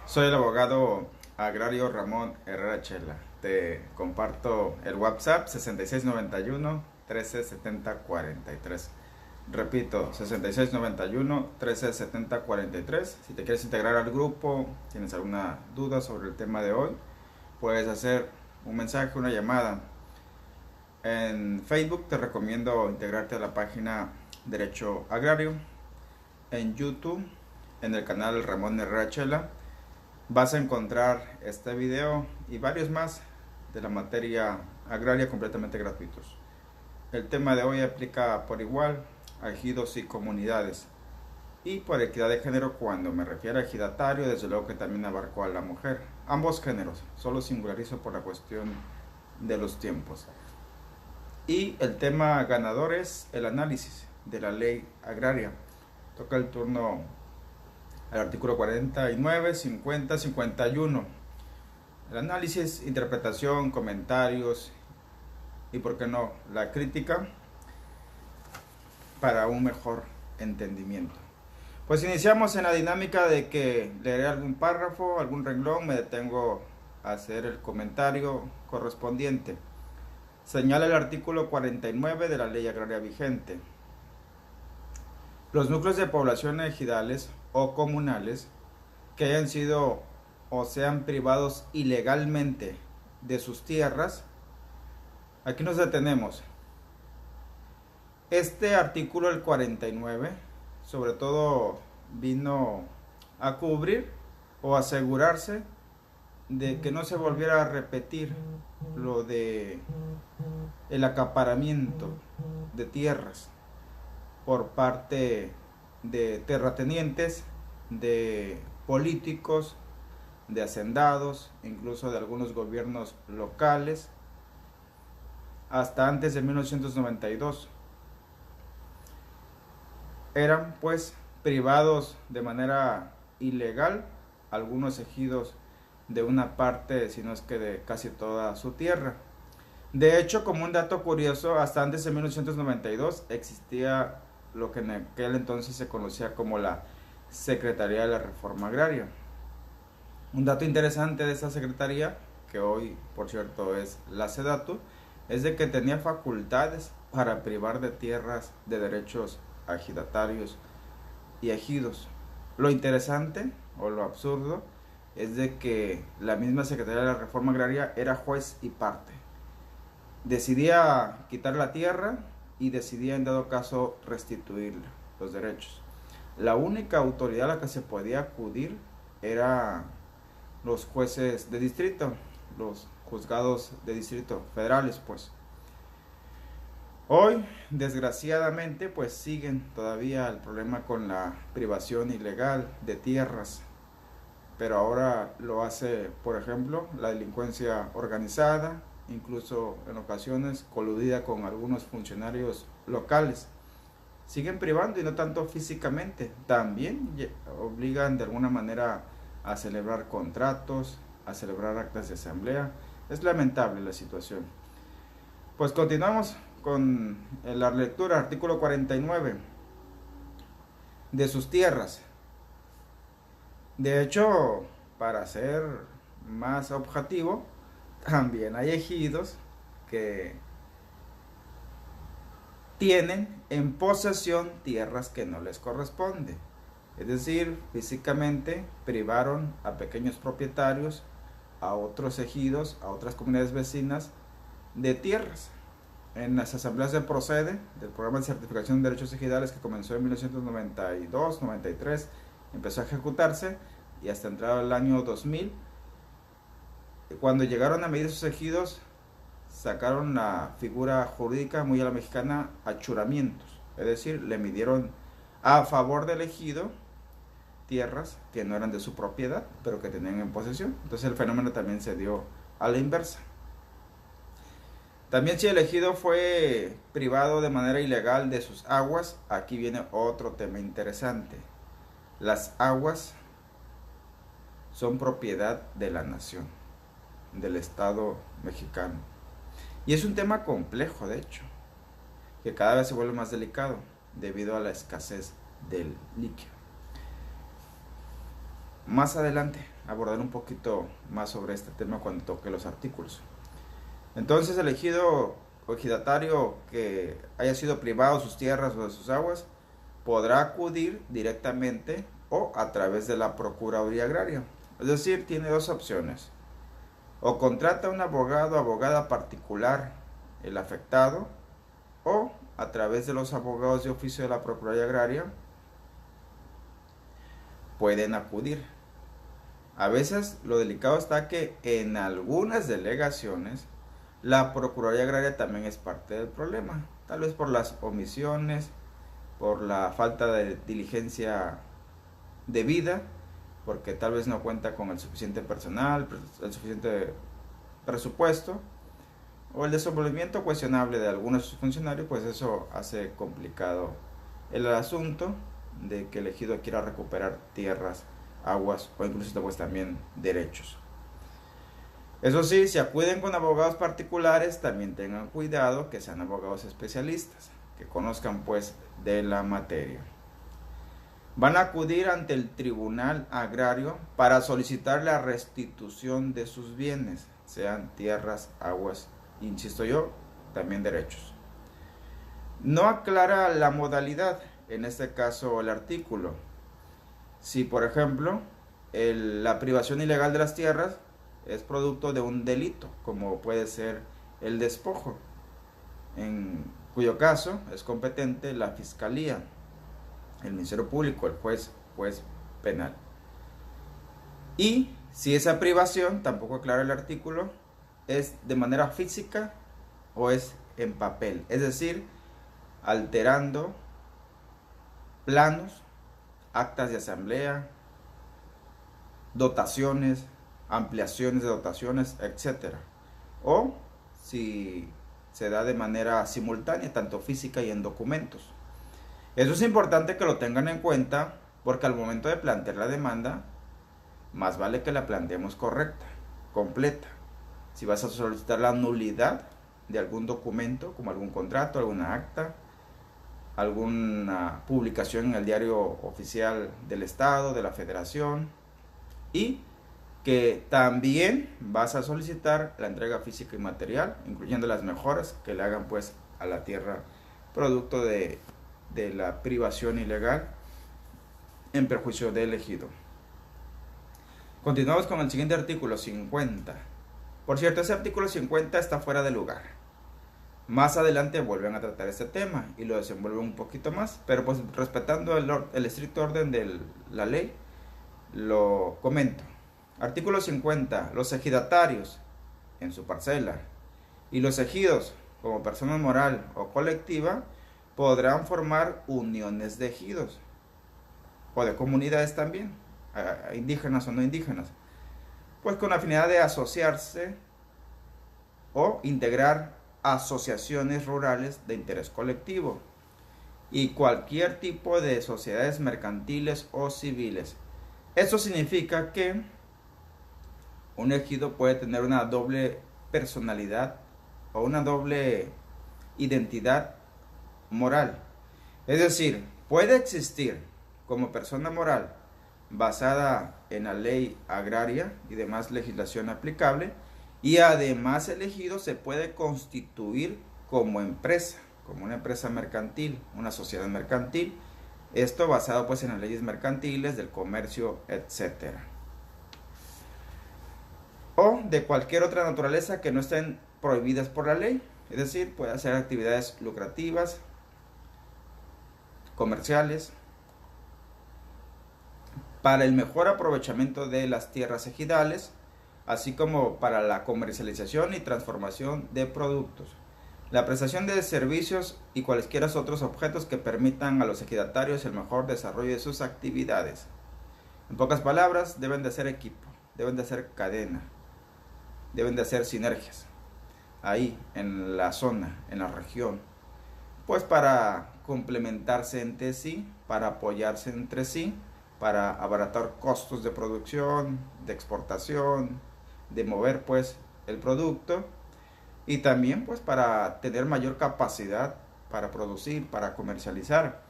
Soy el abogado agrario Ramón Herrera Chela. Te comparto el WhatsApp 6691-137043. Repito, 6691-137043. Si te quieres integrar al grupo, tienes alguna duda sobre el tema de hoy, puedes hacer un mensaje, una llamada. En Facebook te recomiendo integrarte a la página Derecho Agrario. En YouTube, en el canal Ramón Herrera Chela, vas a encontrar este video y varios más de la materia agraria completamente gratuitos. El tema de hoy aplica por igual a ejidos y comunidades, y por equidad de género, cuando me refiero a ejidatario, desde luego que también abarco a la mujer, ambos géneros, solo singularizo por la cuestión de los tiempos. Y el tema ganador es el análisis de la ley agraria. Toca el turno al artículo 49, 50, 51. El análisis, interpretación, comentarios y, por qué no, la crítica para un mejor entendimiento. Pues iniciamos en la dinámica de que leeré algún párrafo, algún renglón, me detengo a hacer el comentario correspondiente. Señala el artículo 49 de la ley agraria vigente. Los núcleos de población ejidales o comunales que hayan sido o sean privados ilegalmente de sus tierras. Aquí nos detenemos. Este artículo, el 49, sobre todo vino a cubrir o asegurarse de que no se volviera a repetir lo de el acaparamiento de tierras por parte de terratenientes, de políticos, de hacendados, incluso de algunos gobiernos locales, hasta antes de 1992. Eran pues privados de manera ilegal algunos ejidos de una parte, si no es que de casi toda su tierra. De hecho, como un dato curioso, hasta antes de 1992 existía lo que en aquel entonces se conocía como la Secretaría de la Reforma Agraria. Un dato interesante de esa secretaría, que hoy por cierto es la SEDATU, es de que tenía facultades para privar de tierras de derechos a ejidatarios y ejidos. Lo interesante o lo absurdo es de que la misma Secretaría de la Reforma Agraria era juez y parte. Decidía quitar la tierra y decidía en dado caso restituirle los derechos. La única autoridad a la que se podía acudir era los jueces de distrito, los juzgados de distrito federales, pues. Hoy, desgraciadamente, pues siguen todavía el problema con la privación ilegal de tierras, pero ahora lo hace, por ejemplo, la delincuencia organizada, incluso en ocasiones coludida con algunos funcionarios locales. Siguen privando, y no tanto físicamente, también obligan de alguna manera a celebrar contratos, a celebrar actas de asamblea. Es lamentable la situación. Pues continuamos con la lectura, artículo 49, de sus tierras. De hecho, para ser más objetivo, también hay ejidos que tienen en posesión tierras que no les corresponde. Es decir, físicamente privaron a pequeños propietarios, a otros ejidos, a otras comunidades vecinas de tierras. En las asambleas de Procede, del programa de certificación de derechos ejidales que comenzó en 1992-93, empezó a ejecutarse y hasta entrado el año 2000, cuando llegaron a medir sus ejidos, sacaron la figura jurídica muy a la mexicana, achuramientos, es decir, le midieron a favor del ejido tierras que no eran de su propiedad, pero que tenían en posesión. Entonces el fenómeno también se dio a la inversa. También, si el ejido fue privado de manera ilegal de sus aguas, aquí viene otro tema interesante. Las aguas son propiedad de la nación, del Estado mexicano. Y es un tema complejo, de hecho, que cada vez se vuelve más delicado debido a la escasez del líquido. Más adelante abordar un poquito más sobre este tema cuando toque los artículos. Entonces el ejido o ejidatario que haya sido privado de sus tierras o de sus aguas podrá acudir directamente o a través de la Procuraduría Agraria. Es decir, tiene dos opciones. O contrata a un abogado o abogada particular el afectado, o a través de los abogados de oficio de la Procuraduría Agraria pueden acudir. A veces lo delicado está que en algunas delegaciones la Procuraduría Agraria también es parte del problema, tal vez por las omisiones, por la falta de diligencia debida, porque tal vez no cuenta con el suficiente personal, el suficiente presupuesto, o el desenvolvimiento cuestionable de algunos de sus funcionarios, pues eso hace complicado el asunto de que el ejido quiera recuperar tierras, aguas o incluso pues también derechos. Eso sí, si acuden con abogados particulares, también tengan cuidado que sean abogados especialistas, que conozcan pues de la materia. Van a acudir ante el Tribunal Agrario para solicitar la restitución de sus bienes, sean tierras, aguas, insisto yo, también derechos. No aclara la modalidad, en este caso el artículo. Si por ejemplo la privación ilegal de las tierras es producto de un delito, como puede ser el despojo, en cuyo caso es competente la Fiscalía, el Ministerio Público, el juez penal. Y si esa privación, tampoco aclara el artículo, es de manera física o es en papel, es decir, alterando planos, actas de asamblea, dotaciones, ampliaciones de dotaciones, etc. O si se da de manera simultánea, tanto física y en documentos. Eso es importante que lo tengan en cuenta, porque al momento de plantear la demanda, más vale que la planteemos correcta, completa. Si vas a solicitar la nulidad de algún documento, como algún contrato, alguna acta, alguna publicación en el diario oficial del Estado, de la Federación, y que también vas a solicitar la entrega física y material, incluyendo las mejoras que le hagan pues a la tierra producto de la privación ilegal en perjuicio del ejido. Continuamos con el siguiente artículo, 50. Por cierto, ese artículo 50 está fuera de lugar. Más adelante vuelven a tratar este tema y lo desenvuelven un poquito más, pero pues respetando el estricto orden de la ley, lo comento. Artículo 50. Los ejidatarios en su parcela y los ejidos como persona moral o colectiva podrán formar uniones de ejidos o de comunidades también, indígenas o no indígenas, pues con la finalidad de asociarse o integrar asociaciones rurales de interés colectivo y cualquier tipo de sociedades mercantiles o civiles. Esto significa que un ejido puede tener una doble personalidad o una doble identidad moral. Es decir, puede existir como persona moral basada en la ley agraria y demás legislación aplicable, y además el ejido se puede constituir como empresa, como una empresa mercantil, una sociedad mercantil, esto basado pues en las leyes mercantiles del comercio, etcétera, o de cualquier otra naturaleza que no estén prohibidas por la ley. Es decir, puede hacer actividades lucrativas, comerciales, para el mejor aprovechamiento de las tierras ejidales, así como para la comercialización y transformación de productos, la prestación de servicios y cualesquiera otros objetos que permitan a los ejidatarios el mejor desarrollo de sus actividades. En pocas palabras, deben de ser equipo, deben de ser cadena, deben de hacer sinergias ahí en la zona, en la región, pues para complementarse entre sí, para apoyarse entre sí, para abaratar costos de producción, de exportación, de mover pues el producto, y también pues para tener mayor capacidad para producir, para comercializar.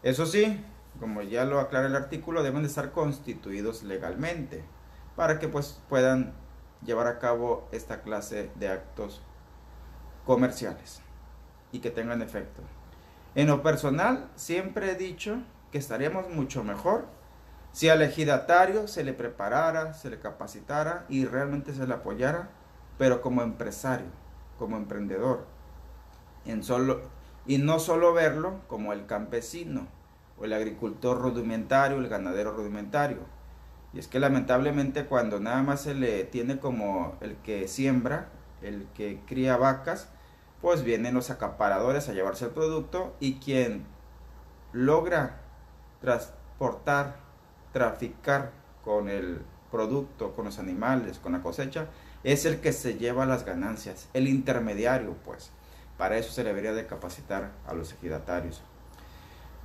Eso sí, como ya lo aclara el artículo, deben de estar constituidos legalmente. para que pues puedan llevar a cabo esta clase de actos comerciales y que tengan efecto. En lo personal, siempre he dicho que estaríamos mucho mejor si al ejidatario se le preparara, se le capacitara y realmente se le apoyara, pero como empresario, como emprendedor, y no solo verlo como el campesino o el agricultor rudimentario, el ganadero rudimentario. Y es que lamentablemente cuando nada más se le tiene como el que siembra, el que cría vacas, pues vienen los acaparadores a llevarse el producto, y quien logra transportar, traficar con el producto, con los animales, con la cosecha, es el que se lleva las ganancias, el intermediario. Pues para eso se debería de capacitar a los ejidatarios,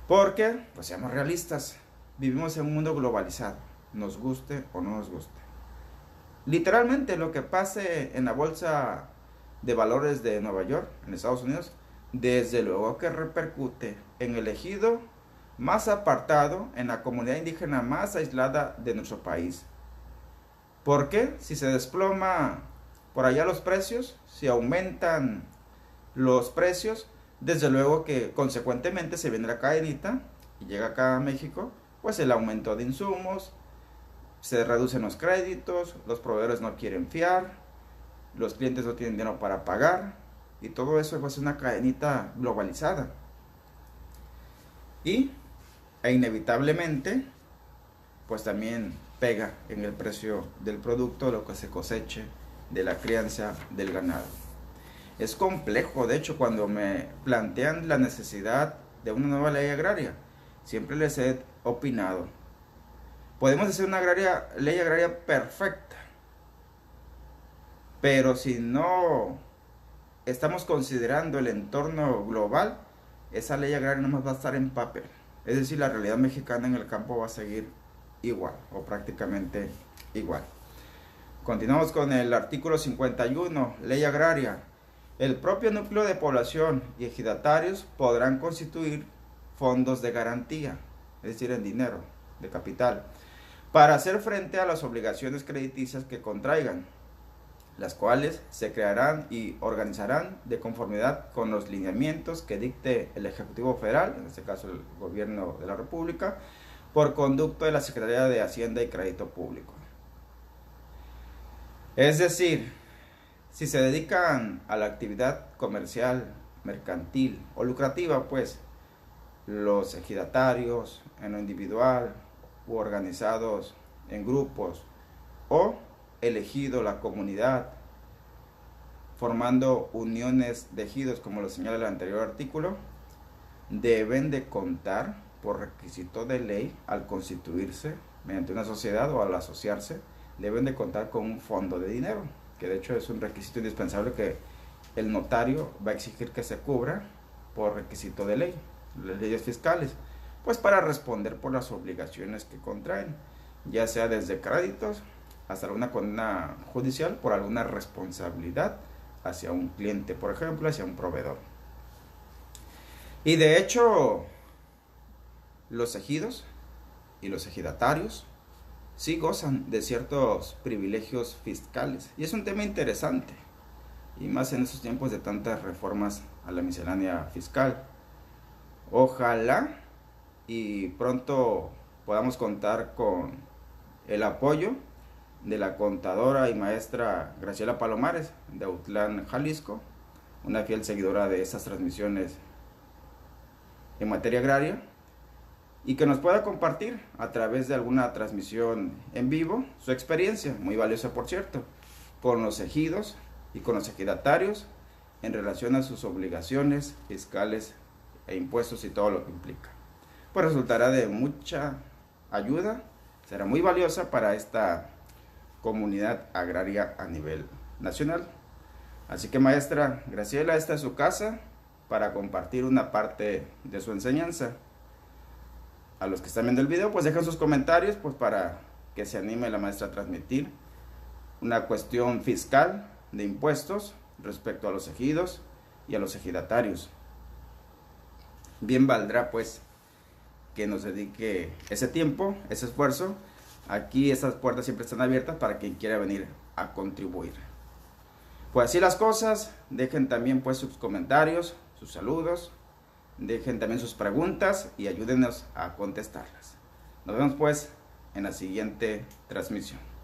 porque pues seamos realistas, vivimos en un mundo globalizado, nos guste o no nos guste. Literalmente lo que pase en la bolsa de valores de Nueva York, en Estados Unidos, desde luego que repercute en el ejido más apartado, en la comunidad indígena más aislada de nuestro país. ¿Por qué? Si se desploma por allá los precios, si aumentan los precios, desde luego que consecuentemente se viene la cadenita y llega acá a México, pues el aumento de insumos, se reducen los créditos, los proveedores no quieren fiar, los clientes no tienen dinero para pagar, y todo eso es una cadenita globalizada. E inevitablemente, pues también pega en el precio del producto, lo que se coseche, de la crianza del ganado. Es complejo, de hecho, cuando me plantean la necesidad de una nueva ley agraria, siempre les he opinado: podemos hacer una ley agraria perfecta, pero si no estamos considerando el entorno global, esa ley agraria no más va a estar en papel. Es decir, la realidad mexicana en el campo va a seguir igual o prácticamente igual. Continuamos con el artículo 51, ley agraria. El propio núcleo de población y ejidatarios podrán constituir fondos de garantía, es decir, en dinero, de capital, para hacer frente a las obligaciones crediticias que contraigan, las cuales se crearán y organizarán de conformidad con los lineamientos que dicte el Ejecutivo Federal, en este caso el Gobierno de la República, por conducto de la Secretaría de Hacienda y Crédito Público. Es decir, si se dedican a la actividad comercial, mercantil o lucrativa, pues los ejidatarios en lo individual u organizados en grupos, o elegido la comunidad formando uniones de ejidos, como lo señala el anterior artículo, deben de contar por requisito de ley al constituirse mediante una sociedad o al asociarse, deben de contar con un fondo de dinero, que de hecho es un requisito indispensable que el notario va a exigir que se cubra por requisito de ley, las leyes fiscales, pues para responder por las obligaciones que contraen, ya sea desde créditos hasta alguna condena judicial por alguna responsabilidad hacia un cliente, por ejemplo, hacia un proveedor. Y de hecho, los ejidos y los ejidatarios sí gozan de ciertos privilegios fiscales, y es un tema interesante, y más en estos tiempos de tantas reformas a la miscelánea fiscal. Ojalá y pronto podamos contar con el apoyo de la contadora y maestra Graciela Palomares de Autlán, Jalisco, una fiel seguidora de estas transmisiones en materia agraria, y que nos pueda compartir a través de alguna transmisión en vivo su experiencia, muy valiosa por cierto, con los ejidos y con los ejidatarios en relación a sus obligaciones fiscales e impuestos y todo lo que implica. Pues resultará de mucha ayuda, será muy valiosa para esta comunidad agraria a nivel nacional. Así que, maestra Graciela, esta es su casa para compartir una parte de su enseñanza. A los que están viendo el video, pues dejen sus comentarios, pues para que se anime la maestra a transmitir una cuestión fiscal de impuestos respecto a los ejidos y a los ejidatarios. Bien valdrá pues que nos dedique ese tiempo, ese esfuerzo, aquí estas puertas siempre están abiertas para quien quiera venir a contribuir. Pues así las cosas, dejen también pues sus comentarios, sus saludos, dejen también sus preguntas y ayúdenos a contestarlas. Nos vemos pues en la siguiente transmisión.